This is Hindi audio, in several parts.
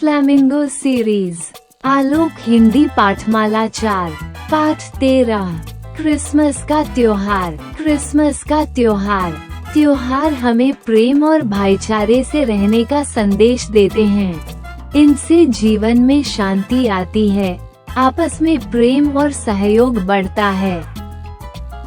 फ्लैमिंगो सीरीज आलोक हिंदी पाठमाला 4 पाठ 13 क्रिसमस का त्योहार। क्रिसमस का त्योहार हमें प्रेम और भाईचारे से रहने का संदेश देते हैं। इनसे जीवन में शांति आती है, आपस में प्रेम और सहयोग बढ़ता है।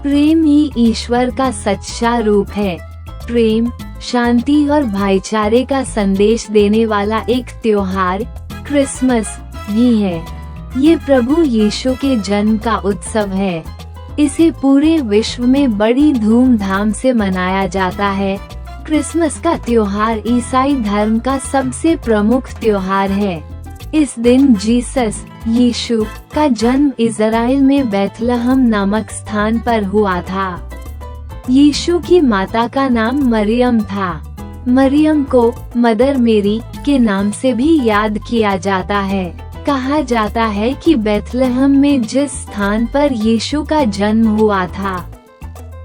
प्रेम ही ईश्वर का सच्चा रूप है। प्रेम, शांति और भाईचारे का संदेश देने वाला एक त्योहार क्रिसमस भी है। ये प्रभु यीशु के जन्म का उत्सव है। इसे पूरे विश्व में बड़ी धूमधाम से मनाया जाता है। क्रिसमस का त्योहार ईसाई धर्म का सबसे प्रमुख त्योहार है। इस दिन यीशु का जन्म इज़राइल में बैतलहम नामक स्थान पर हुआ था। यीशु की माता का नाम मरियम था। मरियम को मदर मेरी के नाम से भी याद किया जाता है। कहा जाता है कि बैतलहम में जिस स्थान पर यीशु का जन्म हुआ था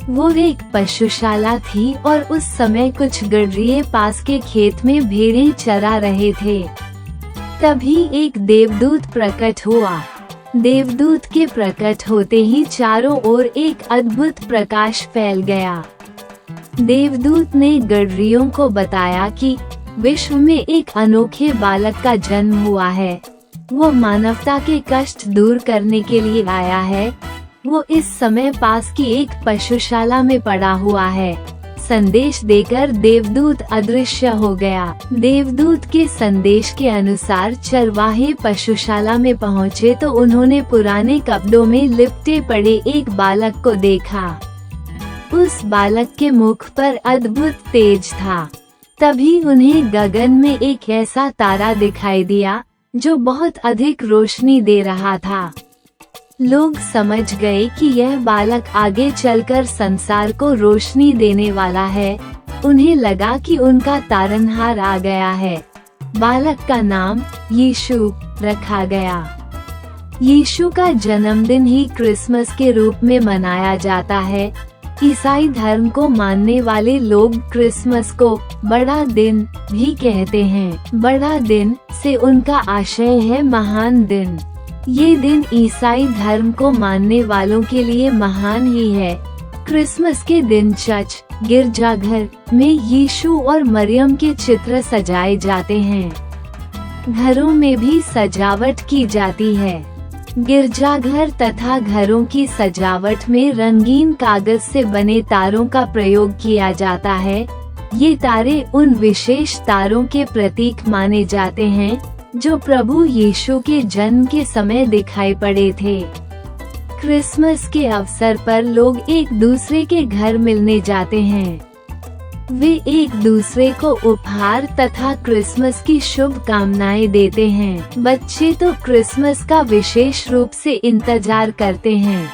वो एक पशुशाला थी और उस समय कुछ गडरिये पास के खेत में भेड़ें चरा रहे थे। तभी एक देवदूत प्रकट हुआ। देवदूत के प्रकट होते ही चारों ओर एक अद्भुत प्रकाश फैल गया। देवदूत ने गडरियों को बताया कि विश्व में एक अनोखे बालक का जन्म हुआ है। वो मानवता के कष्ट दूर करने के लिए आया है। वो इस समय पास की एक पशुशाला में पड़ा हुआ है। संदेश देकर देवदूत अदृश्य हो गया। देवदूत के संदेश के अनुसार चरवाहे पशुशाला में पहुँचे तो उन्होंने पुराने कपड़ों में लिपटे पड़े एक बालक को देखा। उस बालक के मुख पर अद्भुत तेज था। तभी उन्हें गगन में एक ऐसा तारा दिखाई दिया जो बहुत अधिक रोशनी दे रहा था। लोग समझ गए कि यह बालक आगे चलकर संसार को रोशनी देने वाला है। उन्हें लगा कि उनका तारनहार आ गया है। बालक का नाम यीशु रखा गया। यीशु का जन्मदिन ही क्रिसमस के रूप में मनाया जाता है। ईसाई धर्म को मानने वाले लोग क्रिसमस को बड़ा दिन भी कहते हैं। बड़ा दिन से उनका आशय है महान दिन। ये दिन ईसाई धर्म को मानने वालों के लिए महान ही है। क्रिसमस के दिन चर्च, गिरजाघर में यीशु और मरियम के चित्र सजाए जाते हैं। घरों में भी सजावट की जाती है। गिरजाघर तथा घरों की सजावट में रंगीन कागज से बने तारों का प्रयोग किया जाता है। ये तारे उन विशेष तारों के प्रतीक माने जाते हैं जो प्रभु यीशु के जन्म के समय दिखाई पड़े थे। क्रिसमस के अवसर पर लोग एक दूसरे के घर मिलने जाते हैं। वे एक दूसरे को उपहार तथा क्रिसमस की शुभकामनाएं देते हैं। बच्चे तो क्रिसमस का विशेष रूप से इंतजार करते हैं।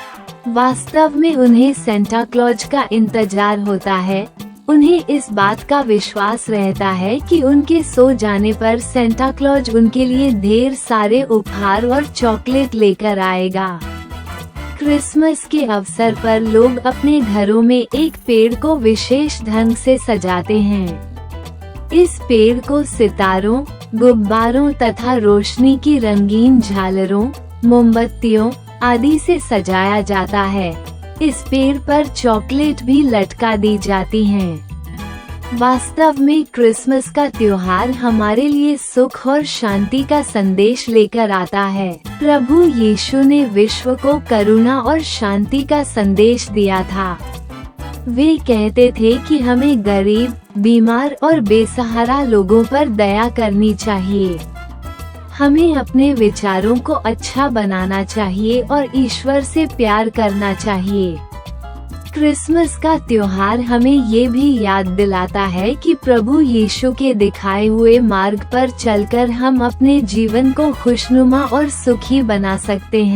वास्तव में उन्हें सेंटा क्लॉज का इंतजार होता है। उन्हें इस बात का विश्वास रहता है कि उनके सो जाने पर सेंटा क्लॉज उनके लिए ढेर सारे उपहार और चॉकलेट लेकर आएगा। क्रिसमस के अवसर पर लोग अपने घरों में एक पेड़ को विशेष ढंग से सजाते हैं। इस पेड़ को सितारों, गुब्बारों तथा रोशनी की रंगीन झालरों, मोमबत्तियों आदि से सजाया जाता है। इस पेड़ पर चॉकलेट भी लटका दी जाती हैं। वास्तव में क्रिसमस का त्योहार हमारे लिए सुख और शांति का संदेश लेकर आता है। प्रभु यीशु ने विश्व को करुणा और शांति का संदेश दिया था। वे कहते थे कि हमें गरीब, बीमार और बेसहारा लोगों पर दया करनी चाहिए। हमें अपने विचारों को अच्छा बनाना चाहिए और ईश्वर से प्यार करना चाहिए। क्रिसमस का त्योहार हमें ये भी याद दिलाता है कि प्रभु यीशु के दिखाए हुए मार्ग पर चलकर हम अपने जीवन को खुशनुमा और सुखी बना सकते हैं।